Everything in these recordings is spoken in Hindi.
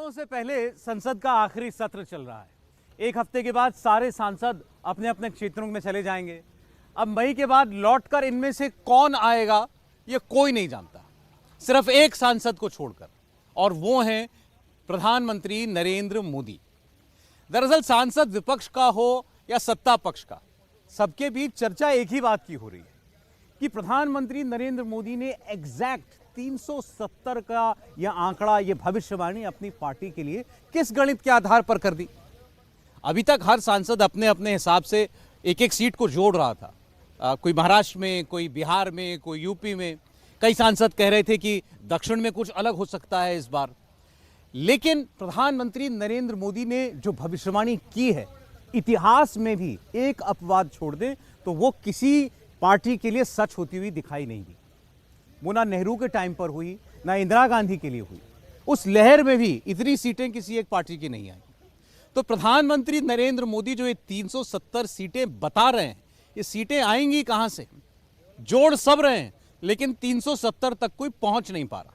चुनावों से पहले संसद का आखिरी सत्र चल रहा है। एक हफ्ते के बाद सारे सांसद अपने अपने क्षेत्रों में चले जाएंगे। अब मई के बाद लौटकर इनमें से कौन आएगा ये कोई नहीं जानता, सिर्फ एक सांसद को छोड़कर, और वो हैं प्रधानमंत्री नरेंद्र मोदी। दरअसल सांसद विपक्ष का हो या सत्ता पक्ष का, सबके बीच चर्चा एक ही बात की हो रही है कि प्रधानमंत्री नरेंद्र मोदी ने एग्जैक्ट 370 का यह आंकड़ा, यह भविष्यवाणी अपनी पार्टी के लिए किस गणित के आधार पर कर दी। अभी तक हर सांसद अपने अपने हिसाब से एक एक सीट को जोड़ रहा था। कोई महाराष्ट्र में, कोई बिहार में, कोई यूपी में। कई सांसद कह रहे थे कि दक्षिण में कुछ अलग हो सकता है इस बार। लेकिन प्रधानमंत्री नरेंद्र मोदी ने जो भविष्यवाणी की है, इतिहास में भी एक अपवाद छोड़ दें तो वो किसी पार्टी के लिए सच होती हुई दिखाई नहीं दी। वो ना नेहरू के टाइम पर हुई, ना इंदिरा गांधी के लिए हुई। उस लहर में भी इतनी सीटें किसी एक पार्टी की नहीं आई। तो प्रधानमंत्री नरेंद्र मोदी जो ये 370 सीटें बता रहे हैं, ये सीटें आएंगी कहां से? जोड़ सब रहे हैं लेकिन 370 तक कोई पहुंच नहीं पा रहा।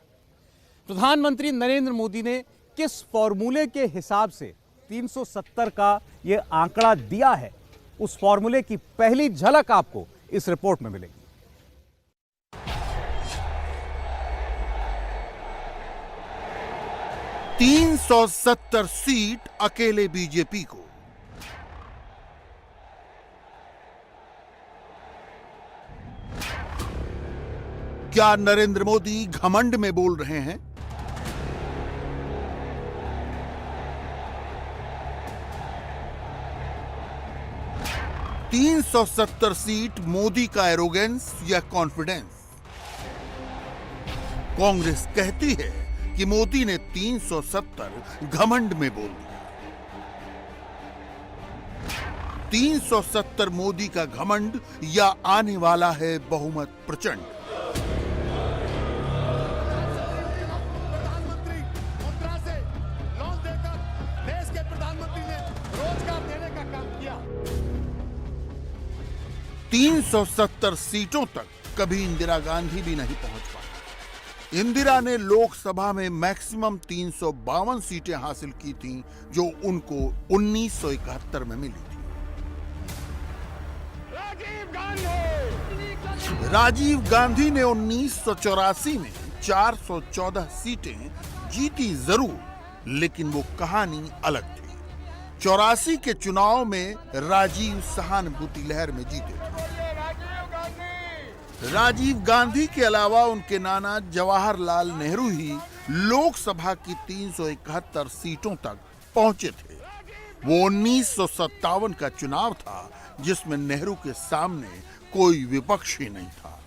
प्रधानमंत्री नरेंद्र मोदी ने किस फॉर्मूले के हिसाब से 370 का ये आंकड़ा दिया है, उस फॉर्मूले की पहली झलक आपको इस रिपोर्ट में मिलेगी। तीन 370 सीट अकेले बीजेपी को। क्या नरेंद्र मोदी घमंड में बोल रहे हैं? तीन 370 सीट मोदी का एरोगेंस या कॉन्फिडेंस? कांग्रेस कहती है कि मोदी ने 370 घमंड में बोल दिया। 370 मोदी का घमंड या आने वाला है बहुमत प्रचंड? प्रधानमंत्री मुद्रा से लोन देकर देश के प्रधानमंत्री ने रोजगार देने का काम किया। 370 सीटों तक कभी इंदिरा गांधी भी नहीं पहुंच पाई। इंदिरा ने लोकसभा में मैक्सिमम 352 सीटें हासिल की थीं, जो उनको 1971 में मिली थी। राजीव गांधी ने 1984 में 414 सीटें जीती जरूर, लेकिन वो कहानी अलग थी। 84 के चुनाव में राजीव सहानुभूति लहर में जीते थे। राजीव गांधी के अलावा उनके नाना जवाहरलाल नेहरू ही लोकसभा की 371 सीटों तक पहुंचे थे। वो 1957 का चुनाव था जिसमें नेहरू के सामने कोई विपक्ष ही नहीं था।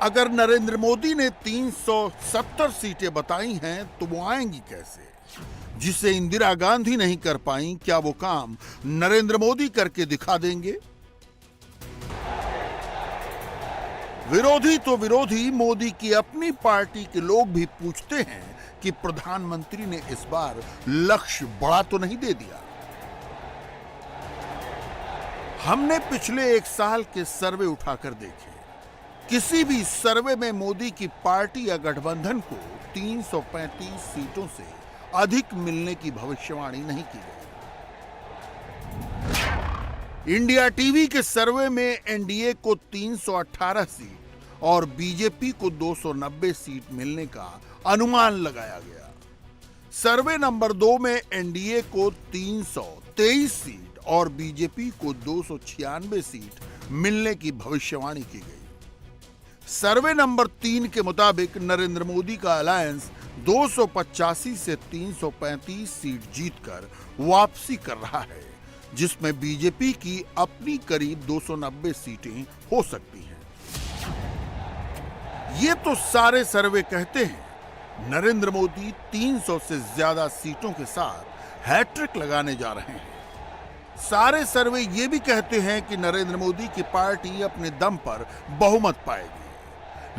अगर नरेंद्र मोदी ने 370 सीटें बताई हैं तो वो आएंगी कैसे? जिसे इंदिरा गांधी नहीं कर पाई, क्या वो काम नरेंद्र मोदी करके दिखा देंगे? विरोधी तो विरोधी, मोदी की अपनी पार्टी के लोग भी पूछते हैं कि प्रधानमंत्री ने इस बार लक्ष्य बड़ा तो नहीं दे दिया। हमने पिछले एक साल के सर्वे उठाकर देखे। किसी भी सर्वे में मोदी की पार्टी या गठबंधन को 335 सीटों से अधिक मिलने की भविष्यवाणी नहीं की गई। इंडिया टीवी के सर्वे में एनडीए को 318 सीट और बीजेपी को 290 सीट मिलने का अनुमान लगाया गया। सर्वे नंबर 2 में एनडीए को 323 सीट और बीजेपी को 296 सीट मिलने की भविष्यवाणी की गई। सर्वे नंबर 3 के मुताबिक नरेंद्र मोदी का अलायंस 285 से 335 सीट जीतकर वापसी कर रहा है, जिसमें बीजेपी की अपनी करीब 290 सीटें हो सकती हैं। ये तो सारे सर्वे कहते हैं नरेंद्र मोदी 300 से ज्यादा सीटों के साथ हैट्रिक लगाने जा रहे हैं। सारे सर्वे ये भी कहते हैं कि नरेंद्र मोदी की पार्टी अपने दम पर बहुमत पाएगी,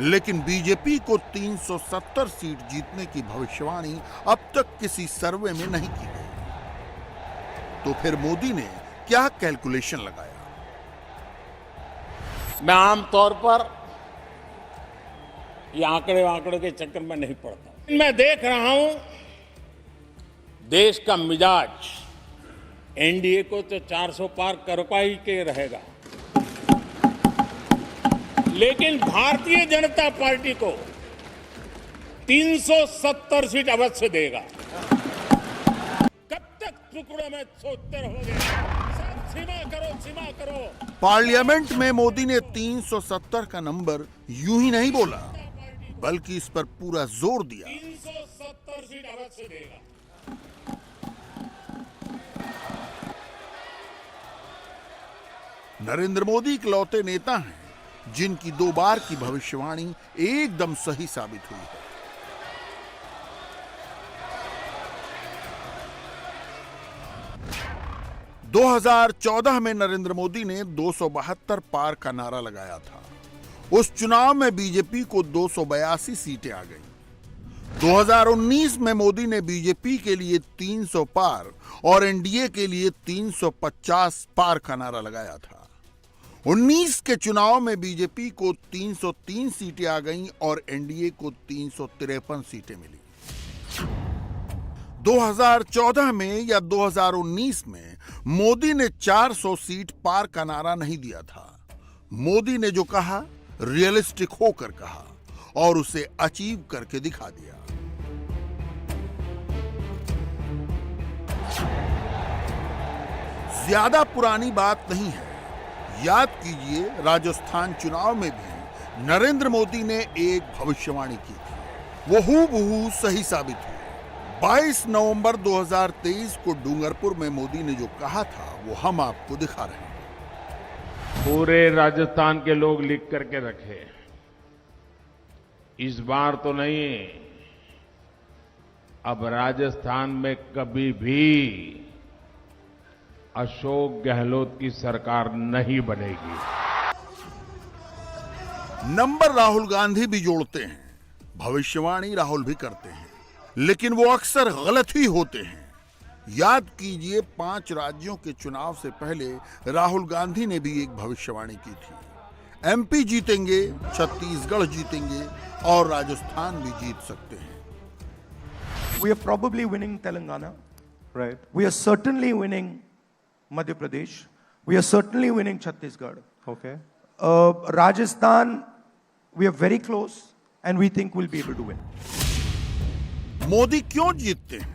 लेकिन बीजेपी को 370 सीट जीतने की भविष्यवाणी अब तक किसी सर्वे में नहीं की गई। तो फिर मोदी ने क्या कैलकुलेशन लगाया? मैं आमतौर पर ये आंकड़े के चक्कर में नहीं पड़ता। मैं देख रहा हूं देश का मिजाज एनडीए को तो 400 पार कर पाई के रहेगा, लेकिन भारतीय जनता पार्टी को 370 सीट अवश्य देगा। कब तक टुकड़ों में सोचते रहोगे? सब सीमा करो। पार्लियामेंट में मोदी ने 370 का नंबर यूं ही नहीं बोला, बल्कि इस पर पूरा जोर दिया। 370 सीट अवश्य देगा। नरेंद्र मोदी इकलौते नेता हैं जिनकी 2 बार की भविष्यवाणी एकदम सही साबित हुई है। – 2014 में नरेंद्र मोदी ने 272 पार का नारा लगाया था। उस चुनाव में बीजेपी को 282 सीटें आ गईं। 2019 में मोदी ने बीजेपी के लिए 300 पार और एनडीए के लिए 350 पार का नारा लगाया था। 19 के चुनाव में बीजेपी को 303 सीटें आ गईं और एनडीए को 353 सीटें मिली। 2014 में या 2019 में मोदी ने 400 सीट पार का नारा नहीं दिया था। मोदी ने जो कहा रियलिस्टिक होकर कहा और उसे अचीव करके दिखा दिया। ज्यादा पुरानी बात नहीं है, याद कीजिए राजस्थान चुनाव में भी नरेंद्र मोदी ने एक भविष्यवाणी की थी, वो हूबहू सही साबित हुई। 22 नवंबर 2023 को डूंगरपुर में मोदी ने जो कहा था वो हम आपको दिखा रहे हैं। पूरे राजस्थान के लोग लिख करके रखे, इस बार तो नहीं, अब राजस्थान में कभी भी अशोक गहलोत की सरकार नहीं बनेगी। नंबर राहुल गांधी भी जोड़ते हैं, भविष्यवाणी राहुल भी करते हैं, लेकिन वो अक्सर गलत ही होते हैं। याद कीजिए 5 राज्यों के चुनाव से पहले राहुल गांधी ने भी एक भविष्यवाणी की थी। एमपी जीतेंगे, छत्तीसगढ़ जीतेंगे और राजस्थान भी जीत सकते हैं। We are probably winning Telangana. Right. We are certainly winning Madhya Pradesh. We are certainly winning Chhattisgarh. Okay. Rajasthan, we are very close and we think we'll be able to win. Modi क्यों जीतते हैं,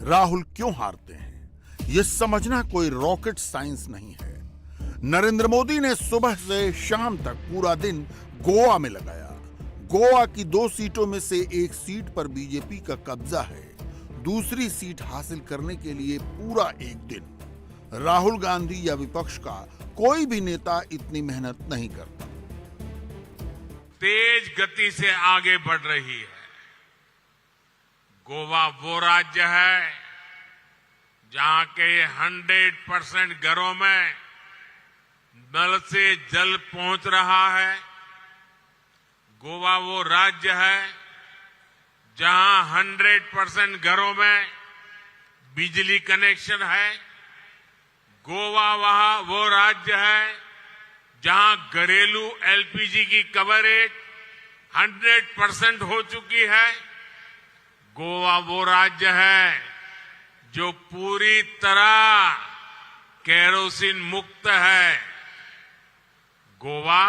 राहुल क्यों हारते हैं, यह समझना कोई रॉकेट साइंस नहीं है। नरेंद्र मोदी ने सुबह से शाम तक पूरा दिन गोवा में लगाया। गोवा की 2 सीटों में से एक सीट पर बीजेपी का कब्जा है। दूसरी सीट हासिल करने के लिए पूरा एक दिन। राहुल गांधी या विपक्ष का कोई भी नेता इतनी मेहनत नहीं करता। तेज गति से आगे बढ़ रही है। गोवा वो राज्य है जहां के 100% घरों में नल से जल पहुंच रहा है। गोवा वो राज्य है जहां 100% घरों में बिजली कनेक्शन है। गोवा वो राज्य है जहां घरेलू एलपीजी की कवरेज 100% हो चुकी है। गोवा वो राज्य है जो पूरी तरह केरोसिन मुक्त है। गोवा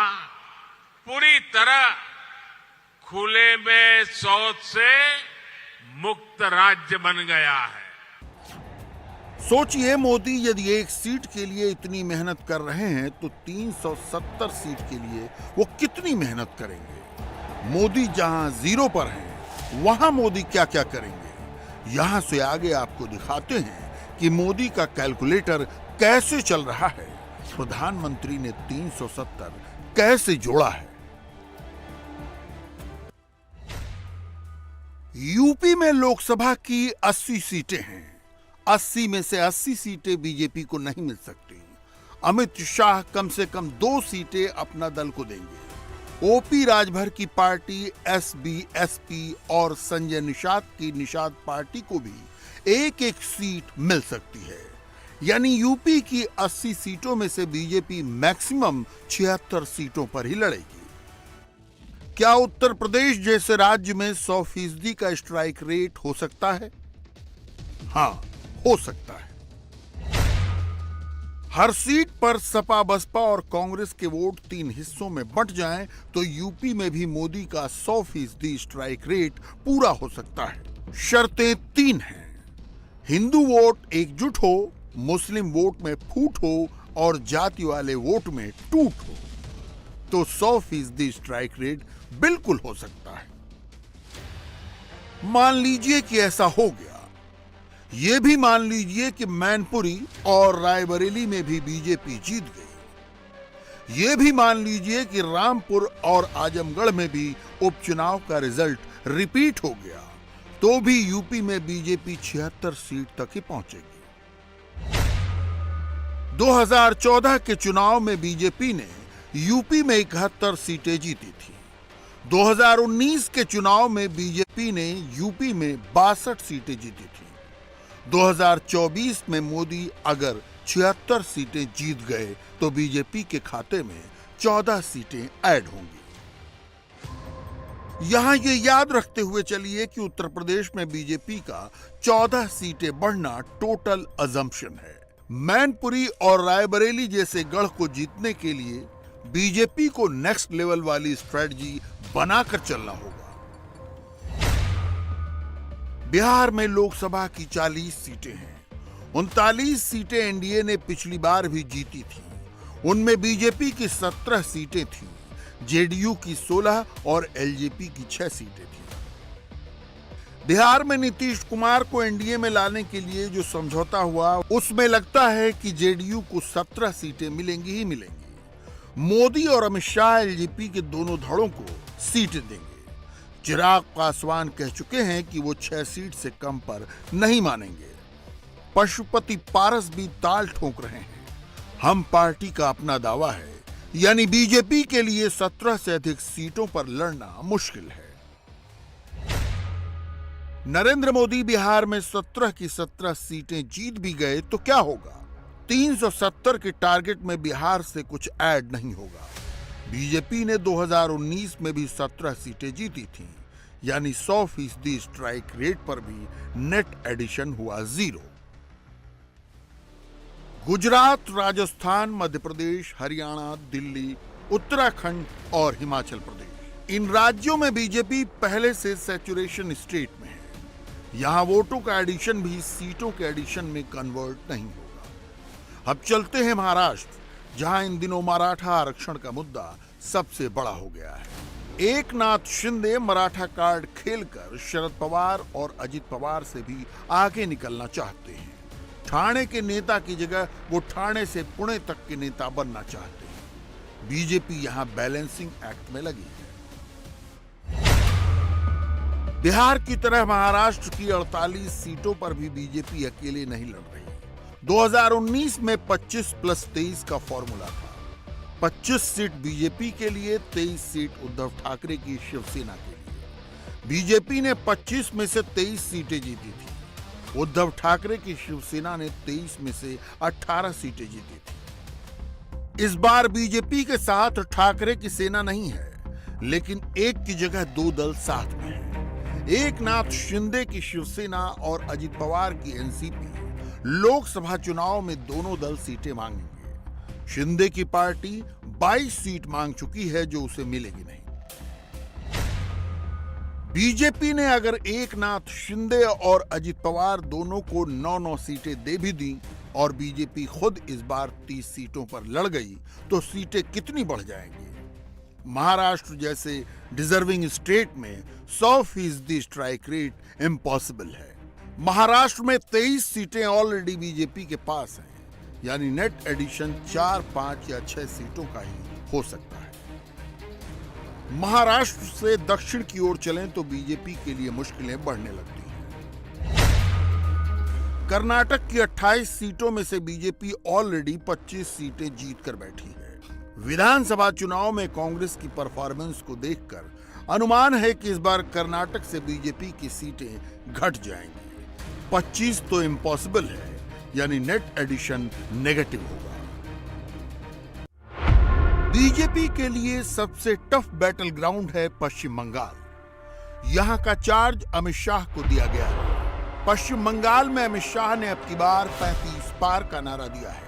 पूरी तरह खुले में शौच से मुक्त राज्य बन गया है। सोचिए, मोदी यदि एक सीट के लिए इतनी मेहनत कर रहे हैं तो 370 सीट के लिए वो कितनी मेहनत करेंगे। मोदी जहां 0 पर हैं, वहां मोदी क्या क्या करेंगे। यहां से आगे आपको दिखाते हैं कि मोदी का कैलकुलेटर कैसे चल रहा है। प्रधानमंत्री ने 370 कैसे जोड़ा है। यूपी में लोकसभा की 80 सीटें हैं। 80 में से 80 सीटें बीजेपी को नहीं मिल सकती। अमित शाह कम से कम 2 सीटें अपना दल को देंगे। ओपी राजभर की पार्टी एसबीएसपी और संजय निषाद की निषाद पार्टी को भी एक सीट मिल सकती है। यानी यूपी की 80 सीटों में से बीजेपी मैक्सिमम 76 सीटों पर ही लड़ेगी। क्या उत्तर प्रदेश जैसे राज्य में 100% का स्ट्राइक रेट हो सकता है? हां, हो सकता है। हर सीट पर सपा, बसपा और कांग्रेस के वोट 3 हिस्सों में बंट जाएं तो यूपी में भी मोदी का 100% स्ट्राइक रेट पूरा हो सकता है। शर्तें 3 हैं। हिंदू वोट एकजुट हो, मुस्लिम वोट में फूट हो और जाति वाले वोट में टूट हो, तो 100% स्ट्राइक रेट बिल्कुल हो सकता है। मान लीजिए कि ऐसा हो गया, यह भी मान लीजिए कि मैनपुरी और रायबरेली में भी बीजेपी जीत गई। यह भी मान लीजिए कि रामपुर और आजमगढ़ में भी उपचुनाव का रिजल्ट रिपीट हो गया, तो भी यूपी में बीजेपी 76 सीट तक ही पहुंचेगी। 2014 के चुनाव में बीजेपी ने यूपी में 71 सीटें जीती थी। 2019 के चुनाव में बीजेपी ने यूपी में 62 सीटें जीती थी। 2024 में मोदी अगर 76 सीटें जीत गए तो बीजेपी के खाते में 14 सीटें ऐड होंगी। यहां ये याद रखते हुए चलिए कि उत्तर प्रदेश में बीजेपी का 14 सीटें बढ़ना टोटल अजम्पशन है। मैनपुरी और रायबरेली जैसे गढ़ को जीतने के लिए बीजेपी को नेक्स्ट लेवल वाली स्ट्रेटजी बनाकर चलना होगा। बिहार में लोकसभा की 40 सीटें हैं। 39 सीटें एनडीए ने पिछली बार भी जीती थी। उनमें बीजेपी की 17 सीटें थीं, जेडीयू की 16 और एलजेपी की 6 सीटें थीं। बिहार में नीतीश कुमार को एनडीए में लाने के लिए जो समझौता हुआ, उसमें लगता है कि जेडीयू को 17 सीटें मिलेंगी ही मिलेंगी। मोदी और अमित शाह एलजेपी के दोनों धड़ों को सीटें देंगे। चिराग पासवान कह चुके हैं कि वो 6 सीट से कम पर नहीं मानेंगे। पशुपति पारस भी ताल ठोक रहे हैं। हम पार्टी का अपना दावा है, यानी बीजेपी के लिए 17 से अधिक सीटों पर लड़ना मुश्किल है। नरेंद्र मोदी बिहार में 17 की 17 सीटें जीत भी गए तो क्या होगा? 370 के टारगेट में बिहार से कुछ ऐड नहीं होगा। बीजेपी ने 2019 में भी 17 सीटें जीती थीं, यानी 100% स्ट्राइक रेट पर भी नेट एडिशन हुआ 0। गुजरात, राजस्थान, मध्य प्रदेश, हरियाणा, दिल्ली, उत्तराखंड और हिमाचल प्रदेश, इन राज्यों में बीजेपी पहले से सैचुरेशन स्टेट में है। यहां वोटों का एडिशन भी सीटों के एडिशन में कन्वर्ट नहीं होगा। अब चलते हैं महाराष्ट्र, जहां इन दिनों मराठा आरक्षण का मुद्दा सबसे बड़ा हो गया है। एकनाथ शिंदे मराठा कार्ड खेलकर शरद पवार और अजित पवार से भी आगे निकलना चाहते हैं। ठाणे के नेता की जगह वो ठाणे से पुणे तक के नेता बनना चाहते हैं। बीजेपी यहां बैलेंसिंग एक्ट में लगी है। बिहार की तरह महाराष्ट्र की 48 सीटों पर भी बीजेपी अकेले नहीं लड़ रही। 2019 में 25 + 23 का फॉर्मूला था। 25 सीट बीजेपी के लिए, 23 सीट उद्धव ठाकरे की शिवसेना के लिए। बीजेपी ने 25 में से 23 सीटें जीती थी। उद्धव ठाकरे की शिवसेना ने 23 में से 18 सीटें जीती थी। इस बार बीजेपी के साथ ठाकरे की सेना नहीं है, लेकिन एक की जगह 2 दल साथ में है। एकनाथ शिंदे की शिवसेना और अजित पवार की एनसीपी लोकसभा चुनाव में दोनों दल सीटें मांगेंगे। शिंदे की पार्टी 22 सीट मांग चुकी है, जो उसे मिलेगी नहीं। बीजेपी ने अगर एकनाथ शिंदे और अजित पवार दोनों को 9-9 सीटें दे भी दी और बीजेपी खुद इस बार 30 सीटों पर लड़ गई, तो सीटें कितनी बढ़ जाएंगी? महाराष्ट्र जैसे डिजर्विंग स्टेट में 100% स्ट्राइक रेट इम्पॉसिबल है। महाराष्ट्र में 23 सीटें ऑलरेडी बीजेपी के पास हैं, यानी नेट एडिशन 4, 5 या 6 सीटों का ही हो सकता है। महाराष्ट्र से दक्षिण की ओर चलें तो बीजेपी के लिए मुश्किलें बढ़ने लगती हैं। कर्नाटक की 28 सीटों में से बीजेपी ऑलरेडी 25 सीटें जीत कर बैठी है। विधानसभा चुनाव में कांग्रेस की परफॉर्मेंस को देखकर अनुमान है कि इस बार कर्नाटक से बीजेपी की सीटें घट जाएंगी। 25 तो इम्पॉसिबल है, यानी नेट एडिशन नेगेटिव होगा। बीजेपी के लिए सबसे टफ बैटल ग्राउंड है पश्चिम बंगाल। यहां का चार्ज अमित शाह को दिया गया है। पश्चिम बंगाल में अमित शाह ने अब की बार 35 पार का नारा दिया है,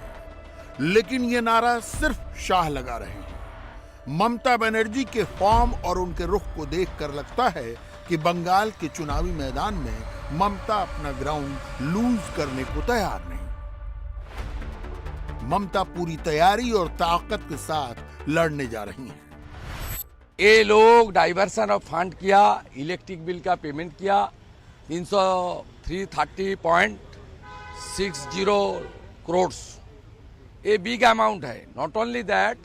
लेकिन यह नारा सिर्फ शाह लगा रहे हैं। ममता बनर्जी के फॉर्म और उनके रुख को देखकर लगता है कि बंगाल के चुनावी मैदान में ममता अपना ग्राउंड लूज करने को तैयार नहीं। ममता पूरी तैयारी और ताकत के साथ लड़ने जा रही हैं। ये लोग डाइवर्सन ऑफ फंड किया, इलेक्ट्रिक बिल का पेमेंट किया 330.60 करोड़। ये बिग अमाउंट है। नॉट ओनली दैट,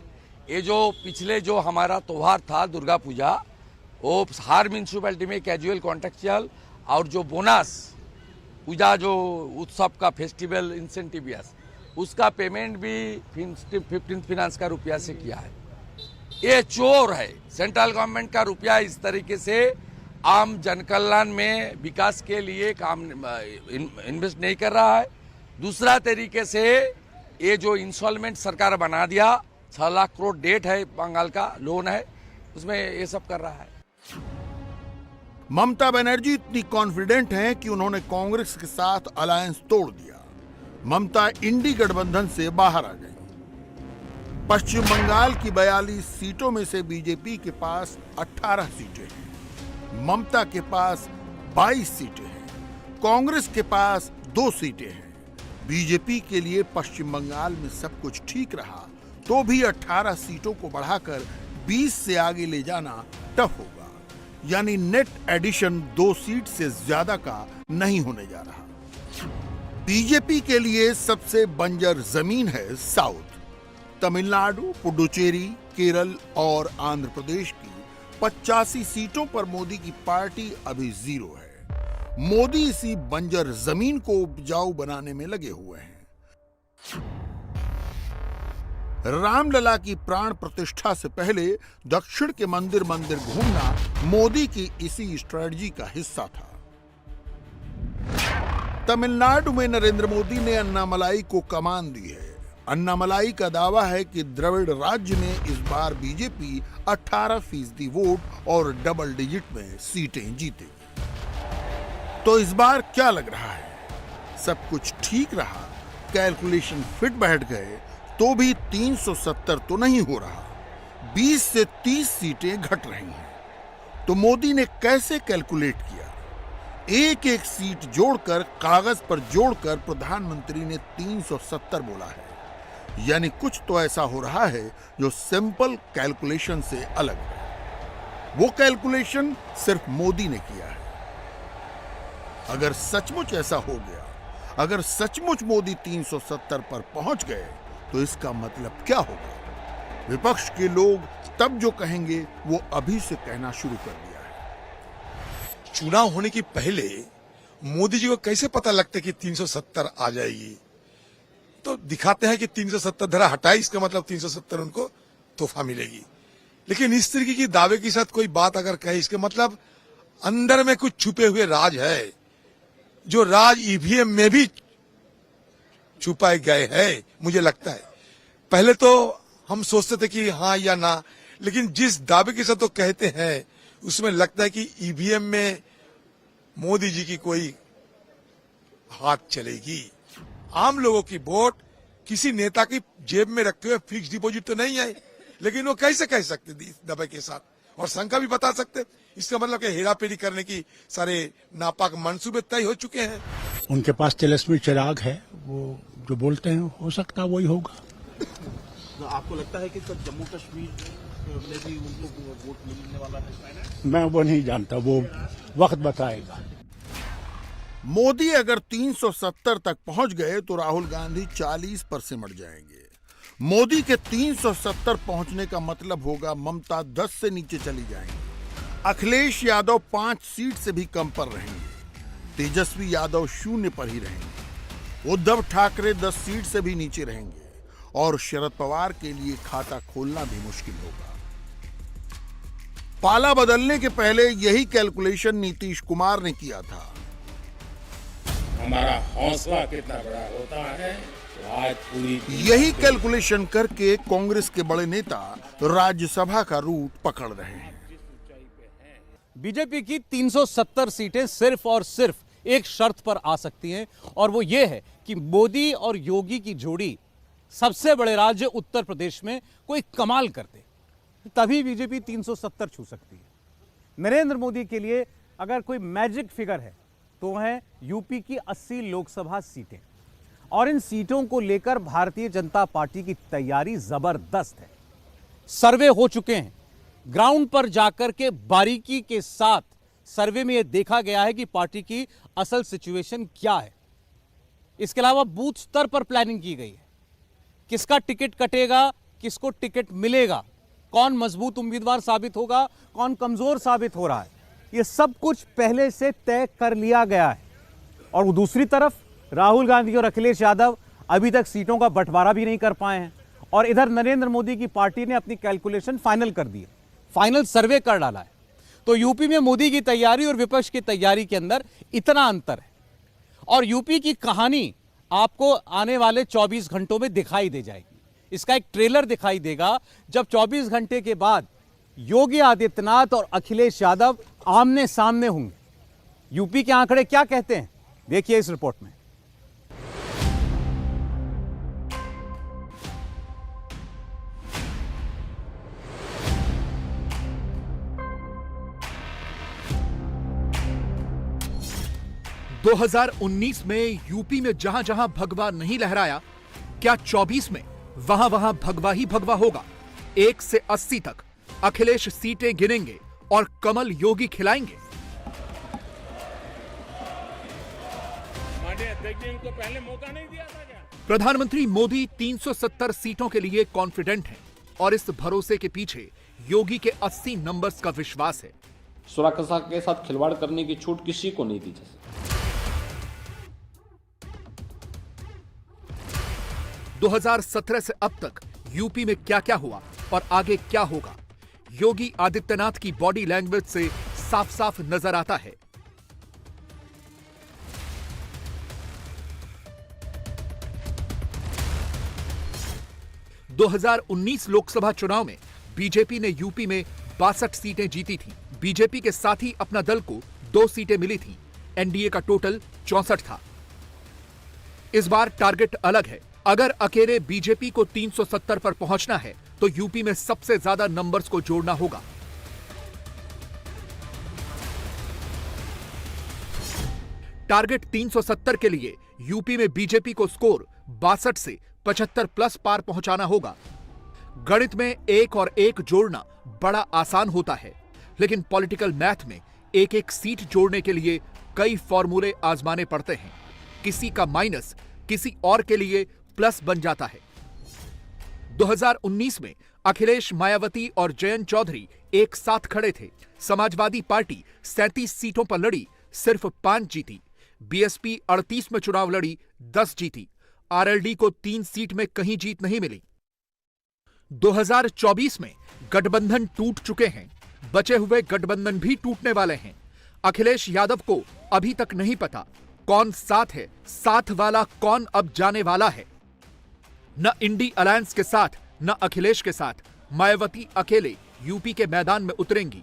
ये जो पिछले जो हमारा त्योहार था दुर्गा पूजा, वो हर म्यूनसिपैलिटी में कैजुअल कॉन्ट्रेक्चुअल और जो बोनस पूजा जो उत्सव का फेस्टिवल इंसेंटिव उसका पेमेंट भी 15th फाइनेंस का रुपया से किया है। ये चोर है। सेंट्रल गवर्नमेंट का रुपया इस तरीके से आम जनकल्याण में विकास के लिए काम इन्वेस्ट नहीं कर रहा है। दूसरा तरीके से ये जो इंस्टॉलमेंट सरकार बना दिया, 6 लाख करोड़ डेट है, बंगाल का लोन है, उसमें ये सब कर रहा है। ममता बनर्जी इतनी कॉन्फिडेंट हैं कि उन्होंने कांग्रेस के साथ अलायंस तोड़ दिया। ममता इंडी गठबंधन से बाहर आ गई। पश्चिम बंगाल की 42 सीटों में से बीजेपी के पास 18 सीटें हैं, ममता के पास 22 सीटें हैं, कांग्रेस के पास 2 सीटें हैं। बीजेपी के लिए पश्चिम बंगाल में सब कुछ ठीक रहा तो भी 18 सीटों को बढ़ाकर 20 से आगे ले जाना टफ होगा। यानी नेट एडिशन 2 सीट से ज्यादा का नहीं होने जा रहा। बीजेपी के लिए सबसे बंजर जमीन है साउथ। तमिलनाडु, पुडुचेरी, केरल और आंध्र प्रदेश की 85 सीटों पर मोदी की पार्टी अभी 0 है। मोदी इसी बंजर जमीन को उपजाऊ बनाने में लगे हुए हैं। रामलला की प्राण प्रतिष्ठा से पहले दक्षिण के मंदिर घूमना मोदी की इसी स्ट्रेटजी का हिस्सा था। तमिलनाडु में नरेंद्र मोदी ने अन्नामलाई को कमान दी है। अन्नामलाई का दावा है कि द्रविड़ राज्य में इस बार बीजेपी 18% वोट और डबल डिजिट में सीटें जीतेगी। तो इस बार क्या लग रहा है? सब कुछ ठीक रहा, कैलकुलेशन फिट बैठ गए तो भी 370 तो नहीं हो रहा, 20 से 30 सीटें घट रही हैं। तो मोदी ने कैसे कैलकुलेट किया? एक एक सीट जोड़कर, कागज पर जोड़कर प्रधानमंत्री ने 370 बोला है। यानी कुछ तो ऐसा हो रहा है जो सिंपल कैलकुलेशन से अलग है। वो कैलकुलेशन सिर्फ मोदी ने किया है। अगर सचमुच ऐसा हो गया, अगर सचमुच मोदी 370 पर पहुंच गए तो इसका मतलब क्या होगा? विपक्ष के लोग तब जो कहेंगे वो अभी से कहना शुरू कर दिया है। चुनाव होने की पहले मोदी जी को कैसे पता लगता है कि 370 आ जाएगी? तो दिखाते हैं कि 370 धरा हटाई, इसका मतलब 370 उनको तोहफा मिलेगी। लेकिन इस तरीके की दावे के साथ कोई बात अगर कहे, इसके मतलब अंदर में कुछ छुपे हुए राज है, जो राज ईवीएम में भी छुपाए गए हैं। मुझे लगता है पहले तो हम सोचते थे कि हाँ या ना, लेकिन जिस दावे के साथ तो कहते हैं उसमें लगता है कि ईवीएम में मोदी जी की कोई हाथ चलेगी। आम लोगों की वोट किसी नेता की जेब में रखे हुए फिक्स डिपॉजिट तो नहीं है, लेकिन वो कैसे कह सकते दबे के साथ, और शंका भी बता सकते। इसका मतलब कि हेराफेरी करने की सारे नापाक मंसूबे तय हो चुके हैं। उनके पास तिलस्मी चिराग है, वो जो बोलते हैं हो सकता है वही होगा। तो आपको लगता है कि जम्मू कश्मीर में भी उनको वोट मिलने वाला है? मैं वो नहीं जानता, वो वक्त बताएगा। मोदी अगर 370 तक पहुंच गए तो राहुल गांधी 40 पर सिमट जाएंगे। मोदी के 370 पहुंचने का मतलब होगा ममता 10 से नीचे चली जाएंगी। अखिलेश यादव 5 सीट से भी कम पर रहेंगे। तेजस्वी यादव 0 पर ही रहेंगे। उद्धव ठाकरे 10 सीट से भी नीचे रहेंगे और शरद पवार के लिए खाता खोलना भी मुश्किल होगा। पाला बदलने के पहले यही कैलकुलेशन नीतीश कुमार ने किया था। हमारा हौसला कितना बड़ा होता है तो आज पूरी यही कैलकुलेशन करके कांग्रेस के बड़े नेता राज्यसभा का रूट पकड़ रहे हैं। बीजेपी की 370 सीटें सिर्फ और सिर्फ एक शर्त पर आ सकती हैं, और वो ये है कि मोदी और योगी की जोड़ी सबसे बड़े राज्य उत्तर प्रदेश में कोई कमाल करते, तभी बीजेपी 370 छू सकती है। नरेंद्र मोदी के लिए अगर कोई मैजिक फिगर है तो है यूपी की 80 लोकसभा सीटें, और इन सीटों को लेकर भारतीय जनता पार्टी की तैयारी जबरदस्त है। सर्वे हो चुके हैं, ग्राउंड पर जाकर के बारीकी के साथ सर्वे में यह देखा गया है कि पार्टी की असल सिचुएशन क्या है। इसके अलावा बूथ स्तर पर प्लानिंग की गई है, किसका टिकट कटेगा, किसको टिकट मिलेगा, कौन मजबूत उम्मीदवार साबित होगा, कौन कमजोर साबित हो रहा है, यह सब कुछ पहले से तय कर लिया गया है। और वो दूसरी तरफ राहुल गांधी और अखिलेश यादव अभी तक सीटों का बंटवारा भी नहीं कर पाए हैं, और इधर नरेंद्र मोदी की पार्टी ने अपनी कैलकुलेशन फाइनल कर दी है, फाइनल सर्वे कर डाला है। तो यूपी में मोदी की तैयारी और विपक्ष की तैयारी के अंदर इतना अंतर है, और यूपी की कहानी आपको आने वाले 24 घंटों में दिखाई दे जाएगी। इसका एक ट्रेलर दिखाई देगा जब 24 घंटे के बाद योगी आदित्यनाथ और अखिलेश यादव आमने सामने होंगे। यूपी के आंकड़े क्या कहते हैं, देखिए इस रिपोर्ट में। दो 2019 में यूपी में जहां जहां भगवा नहीं लहराया, क्या 24 में वहां वहां भगवा ही भगवा होगा? 1 से 80 तक अखिलेश सीटें गिनेंगे और कमल योगी खिलाएंगे। इनको पहले मौका नहीं दिया था क्या? प्रधानमंत्री मोदी 370 सीटों के लिए कॉन्फिडेंट हैं, और इस भरोसे के पीछे योगी के 80 नंबर्स का विश्वास है। सुरक्षा के साथ खिलवाड़ करने की छूट किसी को नहीं दी जा सकती। 2017 से अब तक यूपी में क्या क्या हुआ और आगे क्या होगा, योगी आदित्यनाथ की बॉडी लैंग्वेज से साफ साफ नजर आता है। दो 2019 लोकसभा चुनाव में बीजेपी ने यूपी में 62 सीटें जीती थी। बीजेपी के साथ ही अपना दल को 2 सीटें मिली थी। एनडीए का टोटल 64 था। इस बार टारगेट अलग है। अगर अकेले बीजेपी को 370 पर पहुंचना है तो यूपी में सबसे ज्यादा नंबर्स को जोड़ना होगा। टारगेट 370 के लिए यूपी में बीजेपी को स्कोर 62 से 75 प्लस पार पहुंचाना होगा। गणित में 1 और 1 जोड़ना बड़ा आसान होता है, लेकिन पॉलिटिकल मैथ में एक एक सीट जोड़ने के लिए कई फॉर्मूले आजमाने पड़ते हैं। किसी का माइनस किसी और के लिए प्लस बन जाता है। 2019 में अखिलेश, मायावती और जयंत चौधरी एक साथ खड़े थे। समाजवादी पार्टी 37 सीटों पर लड़ी, सिर्फ 5 जीती। बीएसपी 38 में चुनाव लड़ी, 10 जीती। आरएलडी को 3 सीट में कहीं जीत नहीं मिली। 2024 में गठबंधन टूट चुके हैं, बचे हुए गठबंधन भी टूटने वाले हैं। अखिलेश यादव को अभी तक नहीं पता कौन साथ है, साथ वाला कौन अब जाने वाला है। न इंडी अलायंस के साथ न अखिलेश के साथ मायावती अकेले यूपी के मैदान में उतरेंगी।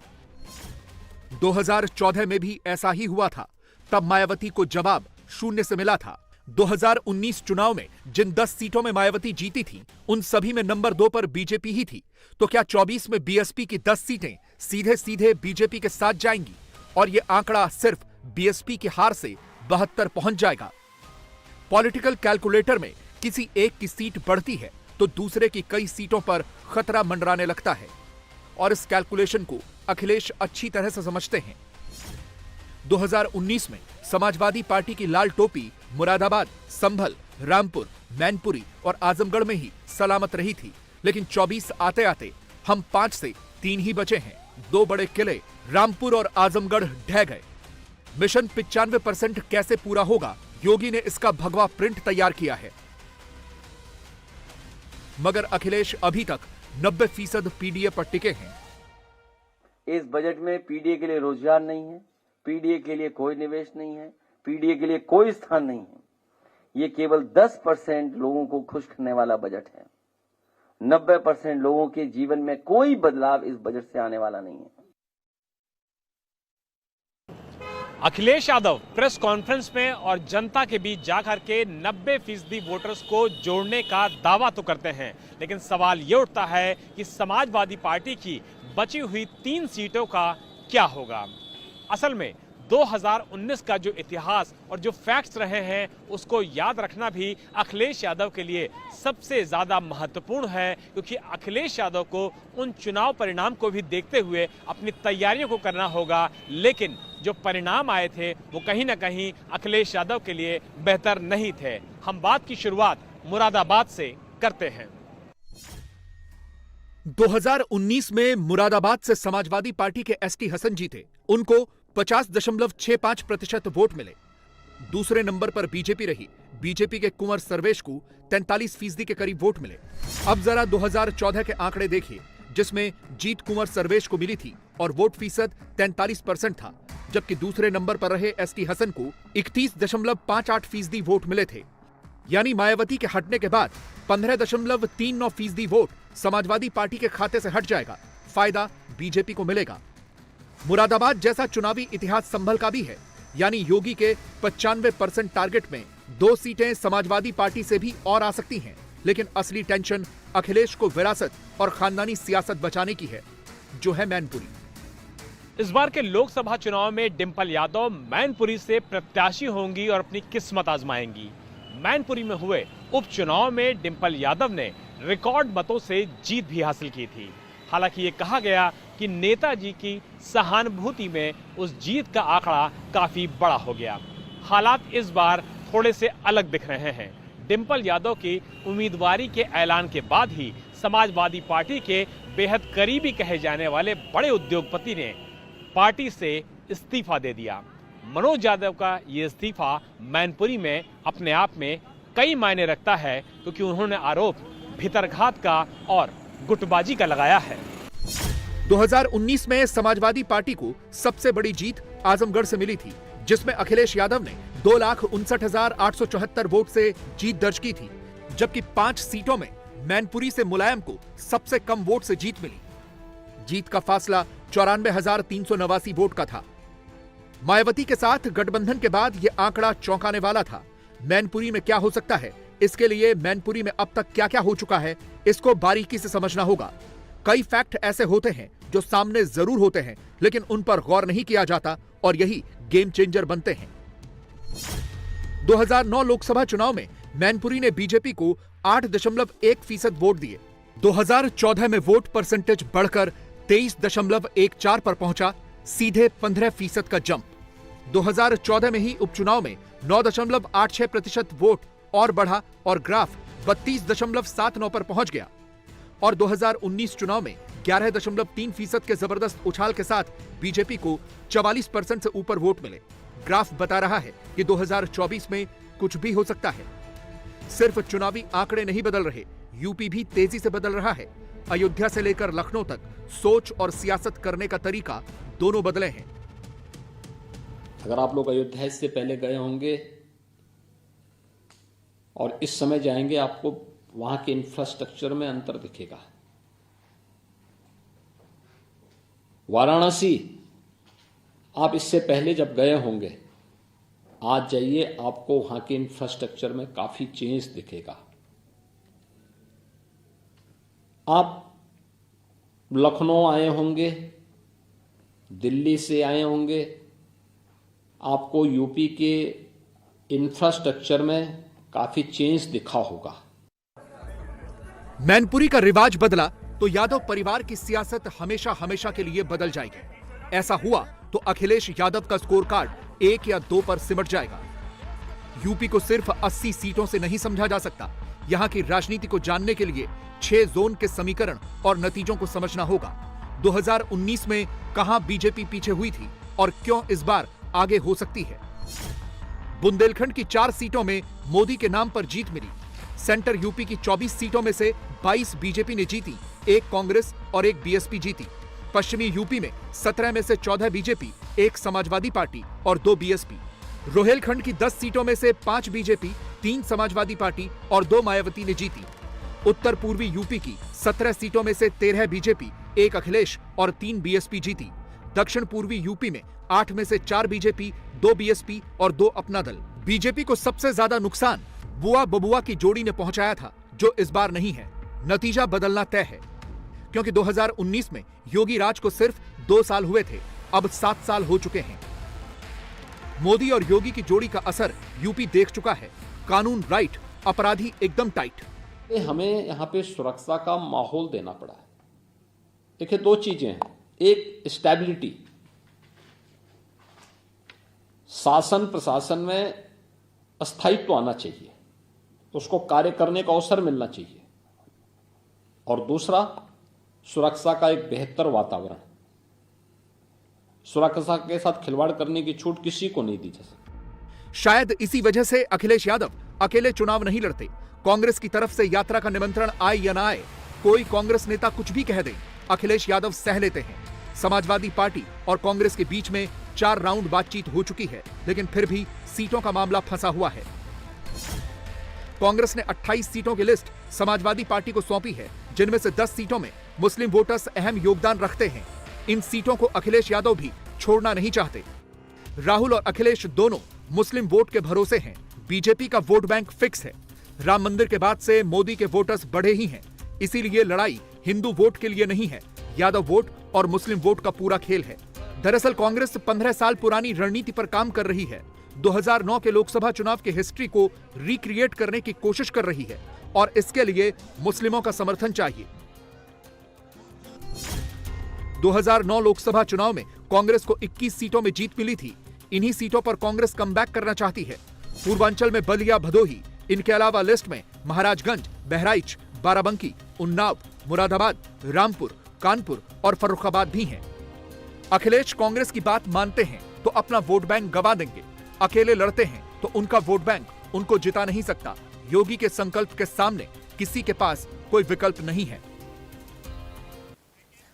2014 में भी ऐसा ही हुआ था, तब मायावती को जवाब 0 से मिला था। 2019 चुनाव में जिन 10 सीटों में मायावती जीती थी, उन सभी में नंबर 2 पर बीजेपी ही थी। तो क्या 24 में बीएसपी की 10 सीटें सीधे सीधे बीजेपी के साथ जाएंगी और यह आंकड़ा सिर्फ बीएसपी की हार से 72 पहुंच जाएगा? पॉलिटिकल कैलकुलेटर में किसी एक की सीट बढ़ती है तो दूसरे की कई सीटों पर खतरा मंडराने लगता है, और इस कैलकुलेशन को अखिलेश अच्छी तरह से समझते हैं। 2019 में समाजवादी पार्टी की लाल टोपी मुरादाबाद, संभल, रामपुर, मैनपुरी और आजमगढ़ में ही सलामत रही थी, लेकिन 24 आते आते हम 5 से 3 ही बचे हैं। 2 बड़े किले रामपुर और आजमगढ़ ढह गए। मिशन 95% कैसे पूरा होगा, योगी ने इसका भगवा प्रिंट तैयार किया है। मगर अखिलेश अभी तक 90% पीडीए पर टिके हैं। इस बजट में पीडीए के लिए रोजगार नहीं है, पीडीए के लिए कोई निवेश नहीं है, पीडीए के लिए कोई स्थान नहीं है। ये केवल 10% लोगों को खुश करने वाला बजट है। 90% लोगों के जीवन में कोई बदलाव इस बजट से आने वाला नहीं है। अखिलेश यादव प्रेस कॉन्फ्रेंस में और जनता के बीच जाकर के 90% वोटर्स को जोड़ने का दावा तो करते हैं, लेकिन सवाल ये उठता है कि समाजवादी पार्टी की बची हुई 3 सीटों का क्या होगा। असल में 2019 का जो इतिहास और जो फैक्ट्स रहे हैं उसको याद रखना भी अखिलेश यादव के लिए सबसे ज़्यादा महत्वपूर्ण है, क्योंकि अखिलेश यादव को उन चुनाव परिणाम को भी देखते हुए अपनी तैयारियों को करना होगा। लेकिन जो परिणाम आए थे वो कहीं ना कहीं अखिलेश यादव के लिए बेहतर नहीं थे। हम बात की शुरुआत मुरादाबाद से करते हैं। 2019 में मुरादाबाद से समाजवादी पार्टी के एसटी हसन जीते। उनको 50.65% वोट मिले। दूसरे नंबर पर बीजेपी रही। बीजेपी के कुंवर सर्वेश को 43% के करीब वोट मिले। अब जरा 2014 के आंकड़े देखिए, जिसमें जीत कुंवर सर्वेश को मिली थी और वोट फीसद 43% था, जबकि दूसरे नंबर पर रहे एसटी हसन को 31.58% वोट मिले थे। यानी मायावती के हटने के बाद 15.39% वोट समाजवादी पार्टी के खाते से हट जाएगा। फायदा बीजेपी को मिलेगा। मुरादाबाद जैसा चुनावी इतिहास संभल का भी है, यानी योगी के 95% टारगेट में 2 सीटें समाजवादी पार्टी से भी और आ सकती हैं। लेकिन असली टेंशन अखिलेश को विरासत और खानदानी सियासत बचाने की है, जो है मैनपुरी। इस बार के लोकसभा चुनाव में डिंपल यादव मैनपुरी से प्रत्याशी होंगी और अपनी किस्मत आजमाएंगी। मैनपुरी में हुए उपचुनाव में डिंपल यादव ने रिकॉर्ड मतों से जीत भी हासिल की थी। हालांकि ये कहा गया कि नेताजी की सहानुभूति में उस जीत का आंकड़ा काफी बड़ा हो गया। हालात इस बार थोड़े से अलग दिख रहे हैं। डिंपल यादव की उम्मीदवारी के ऐलान के बाद ही समाजवादी पार्टी के बेहद करीबी कहे जाने वाले बड़े उद्योगपति ने पार्टी से इस्तीफा दे दिया। मनोज यादव का ये इस्तीफा मैनपुरी में अपने आप में कई मायने रखता है, क्योंकि उन्होंने आरोप भितरघात का और गुटबाजी का लगाया है। 2019 में समाजवादी पार्टी को सबसे बड़ी जीत आजमगढ़ से मिली थी, जिसमें अखिलेश यादव ने 2,59,874 वोट से जीत दर्ज की थी, जबकि 5 सीटों में मैनपुरी से मुलायम को सबसे कम वोट से जीत मिली। जीत का फासला 94,389 वोट का था। मायावती के साथ गठबंधन के बाद यह आंकड़ा चौंकाने वाला था। मैनपुरी में क्या हो सकता है, इसके लिए मैनपुरी में अब तक क्या क्या हो चुका है, इसको बारीकी से समझना होगा। कई फैक्ट ऐसे होते हैं जो सामने जरूर होते हैं, लेकिन उन पर गौर नहीं किया जाता और यही गेम चेंजर बनते हैं। 2009 लोकसभा चुनाव में मैनपुरी ने बीजेपी को 8.1% वोट दिए। 2014 में वोट परसेंटेज बढ़कर 23.14 पर पहुंचा, सीधे 15% का जंप। 2014 में ही उपचुनाव में 9.86% वोट और बढ़ा और ग्राफ 32.79 पर पहुंच गया। और 2019 चुनाव में 11.3% के जबरदस्त उछाल के साथ बीजेपी को 44% से ऊपर वोट मिले। ग्राफ बता रहा है कि 2024 में कुछ भी हो सकता है। सिर्फ चुनावी आंकड़े नहीं बदल रहे, यूपी भी तेजी से बदल रहा है। अयोध्या से लेकर लखनऊ तक सोच और सियासत करने का तरीका दोनों बदले हैं। अगर आप लोग अयोध्या से पहले गए होंगे और इस समय जाएंगे, आपको वहां के इंफ्रास्ट्रक्चर में अंतर दिखेगा। वाराणसी आप इससे पहले जब गए होंगे, आज जाइए, आपको वहां के इंफ्रास्ट्रक्चर में काफी चेंज दिखेगा। आप लखनऊ आए होंगे, दिल्ली से आए होंगे, आपको यूपी के इंफ्रास्ट्रक्चर में काफी चेंज दिखा होगा। मैनपुरी का रिवाज बदला तो यादव परिवार की सियासत हमेशा हमेशा के लिए बदल जाएगी। ऐसा हुआ तो अखिलेश यादव का स्कोर कार्ड 1 या 2 पर सिमट जाएगा। यूपी को सिर्फ 80 सीटों से नहीं समझा जा सकता। यहां की राजनीति को जानने के लिए 6 जोन के समीकरण और नतीजों को समझना होगा। 2019 में कहां बीजेपी पीछे हुई थी और क्यों इस बार आगे हो सकती है। बुंदेलखंड की 4 सीटों में मोदी के नाम पर जीत मिली। सेंटर यूपी की 24 सीटों में से 22 बीजेपी ने जीती, 1 कांग्रेस और 1 बीएसपी जीती। पश्चिमी यूपी में 17 में से 14 बीजेपी, 1 समाजवादी पार्टी और 2 बीएसपी। रोहेलखंड की 10 सीटों में से 5 बीजेपी, 3 समाजवादी पार्टी और 2 मायावती ने जीती। उत्तर पूर्वी यूपी की 17 सीटों में से 13 बीजेपी, 1 अखिलेश और 3 बीएसपी जीती। दक्षिण पूर्वी यूपी में 8 में से 4 बीजेपी, 2 बीएसपी और 2 अपना दल। बीजेपी को सबसे ज्यादा नुकसान बुआ बबुआ की जोड़ी ने पहुंचाया था, जो इस बार नहीं है। नतीजा बदलना तय है, क्योंकि 2019 में योगी राज को सिर्फ 2 साल हुए थे, अब 7 साल हो चुके हैं। मोदी और योगी की जोड़ी का असर यूपी देख चुका है। कानून राइट, अपराधी एकदम टाइट। हमें यहाँ पे सुरक्षा का माहौल देना पड़ा है। देखिए, 2 चीजें हैं। एक, स्टेबिलिटी, शासन प्रशासन में स्थायित्व आना चाहिए, तो उसको कार्य करने का अवसर मिलना चाहिए। और दूसरा, सुरक्षा का एक बेहतर वातावरण। सुरक्षा के साथ खिलवाड़ करने की छूट किसी को नहीं दी जा सकती। शायद इसी वजह से अखिलेश यादव अकेले चुनाव नहीं लड़ते। कांग्रेस की तरफ से यात्रा का निमंत्रण आए या ना आए, कोई कांग्रेस नेता कुछ भी कह दे, अखिलेश यादव सह लेते हैं। समाजवादी पार्टी और कांग्रेस के बीच में 4 राउंड बातचीत हो चुकी है, लेकिन फिर भी सीटों का मामला फंसा हुआ है। कांग्रेस ने 28 सीटों की लिस्ट समाजवादी पार्टी को सौंपी है, जिनमें से 10 सीटों में मुस्लिम वोटर्स अहम योगदान रखते हैं। इन सीटों को अखिलेश यादव भी छोड़ना नहीं चाहते। राहुल और अखिलेश दोनों मुस्लिम वोट के भरोसे हैं। बीजेपी का वोट बैंक फिक्स है। राम मंदिर के बाद से मोदी के वोटर्स बढ़े ही हैं, इसीलिए लड़ाई हिंदू वोट के लिए नहीं है, यादव वोट और मुस्लिम वोट का पूरा खेल है। दरअसल कांग्रेस 15 साल पुरानी रणनीति पर काम कर रही है। 2009 के लोकसभा चुनाव की हिस्ट्री को रिक्रिएट करने की कोशिश कर रही है, और इसके लिए मुस्लिमों का समर्थन चाहिए। 2009 लोकसभा चुनाव में कांग्रेस को 21 सीटों में जीत मिली थी। इन्हीं सीटों पर कांग्रेस कमबैक करना चाहती है। पूर्वांचल में बलिया, भदोही, इनके अलावा लिस्ट में महाराजगंज, बहराइच, बाराबंकी, उन्नाव, मुरादाबाद, रामपुर, कानपुर और फर्रुखाबाद भी हैं। अखिलेश कांग्रेस की बात मानते हैं तो अपना वोट बैंक गंवा देंगे। अकेले लड़ते हैं तो उनका वोट बैंक उनको जिता नहीं सकता। योगी के संकल्प के सामने किसी के पास कोई विकल्प नहीं है।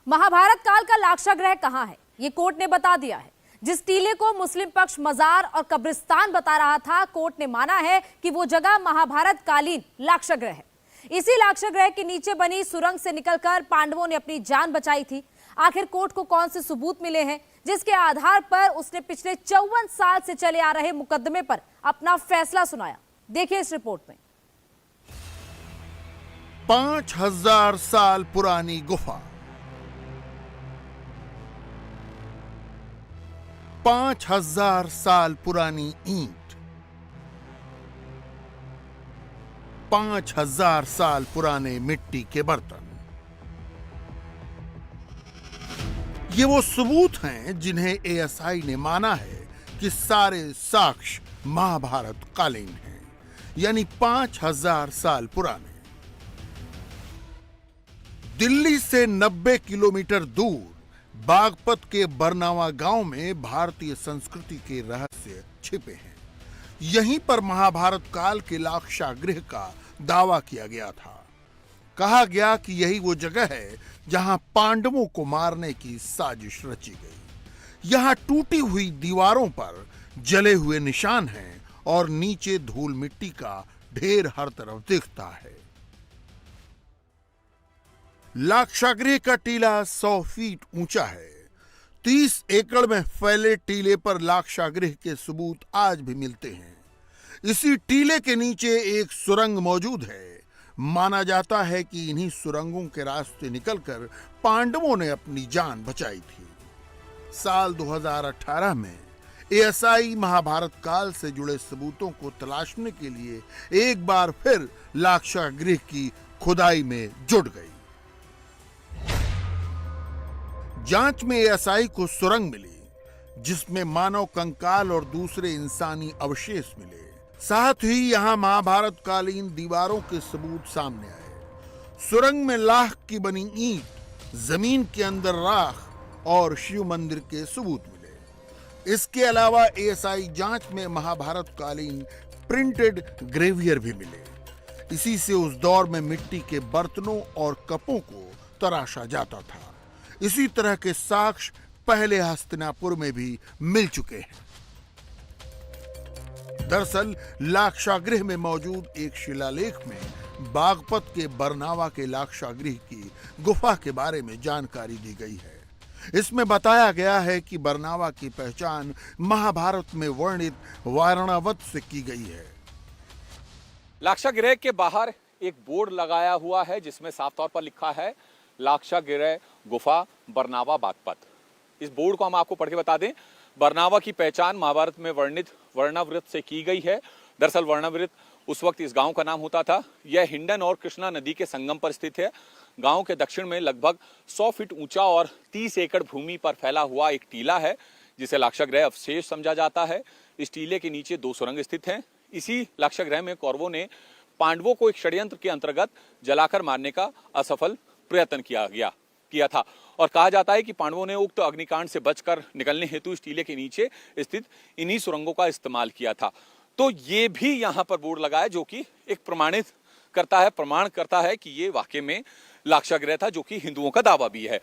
महाभारत काल का लाक्षागृह कहां है, ये कोर्ट ने बता दिया है। जिस टीले को मुस्लिम पक्ष मजार और कब्रिस्तान बता रहा था, कोर्ट ने माना है कि वो जगह महाभारत कालीन लाक्षागृह है। इसी लाक्षागृह के नीचे बनी सुरंग से निकलकर पांडवों ने अपनी जान बचाई थी। आखिर कोर्ट को कौन से सबूत मिले हैं जिसके आधार पर उसने पिछले 54 साल से चले आ रहे मुकदमे पर अपना फैसला सुनाया? देखिए इस रिपोर्ट में। 5000 साल पुरानी गुफा, 5000 साल पुरानी ईंट, 5000 साल पुराने मिट्टी के बर्तन, ये वो सबूत हैं जिन्हें एएसआई ने माना है कि सारे साक्ष्य महाभारत कालीन हैं, यानी 5000 साल पुराने। दिल्ली से 90 किलोमीटर दूर बागपत के बरनावा गांव में भारतीय संस्कृति के रहस्य छिपे हैं। यहीं पर महाभारत काल के लाक्षागृह का दावा किया गया था। कहा गया कि यही वो जगह है जहां पांडवों को मारने की साजिश रची गई। यहां टूटी हुई दीवारों पर जले हुए निशान हैं और नीचे धूल मिट्टी का ढेर हर तरफ दिखता है। लाक्षागृह का टीला 100 फीट ऊंचा है। 30 एकड़ में फैले टीले पर लाक्षागृह के सबूत आज भी मिलते हैं। इसी टीले के नीचे एक सुरंग मौजूद है। माना जाता है कि इन्हीं सुरंगों के रास्ते निकलकर पांडवों ने अपनी जान बचाई थी। साल 2018 में एएसआई महाभारत काल से जुड़े सबूतों को तलाशने के लिए एक बार फिर लाक्षागृह की खुदाई में जुट गई। जांच में एएसआई को सुरंग मिली, जिसमें मानव कंकाल और दूसरे इंसानी अवशेष मिले। साथ ही यहां महाभारत कालीन दीवारों के सबूत सामने आए। सुरंग में लाख की बनी ईंट, जमीन के अंदर राख और शिव मंदिर के सबूत मिले। इसके अलावा एएसआई जांच में महाभारत कालीन प्रिंटेड ग्रेवियर भी मिले। इसी से उस दौर में मिट्टी के बर्तनों और कपों को तराशा जाता था। इसी तरह के साक्ष्य पहले हस्तिनापुर में भी मिल चुके हैं। दरअसल लाक्षागृह में मौजूद एक शिलालेख में बागपत के बरनावा के लाक्षागृह की गुफा के बारे में जानकारी दी गई है। इसमें बताया गया है कि बरनावा की पहचान महाभारत में वर्णित वारणावत से की गई है। लाक्षागृह के बाहर एक बोर्ड लगाया हुआ है जिसमें साफ तौर पर लिखा है लाक्षागृह गुफा बरनावा बागपत। इस बोर्ड को हम आपको पढ़ के बता दें। बरनावा की पहचान महाभारत में वर्णित वर्णावृत से की गई है। दरअसल वर्णावृत उस वक्त इस गांव का नाम होता था। यह हिंडन और कृष्णा नदी के संगम पर स्थित है। गांव के दक्षिण में लगभग 100 फीट ऊंचा और 30 एकड़ भूमि पर फैला हुआ एक टीला है जिसे लाक्षागृह अवशेष समझा जाता है। इस टीले के नीचे 2 सुरंग स्थित हैं। इसी लाक्षागृह में कौरवों ने पांडवों को एक षड्यंत्र के अंतर्गत जलाकर मारने का असफल प्रयत्न किया था और कहा जाता है कि पांडवों ने उक्त अग्निकांड से बचकर निकलने हेतु इस टीले के नीचे स्थित इन्हीं सुरंगों का इस्तेमाल किया था। तो ये भी यहाँ पर बोर्ड लगा है जो कि एक प्रमाण करता है कि ये वाकई में लाक्षागृह था, जो कि हिंदुओं का दावा भी है।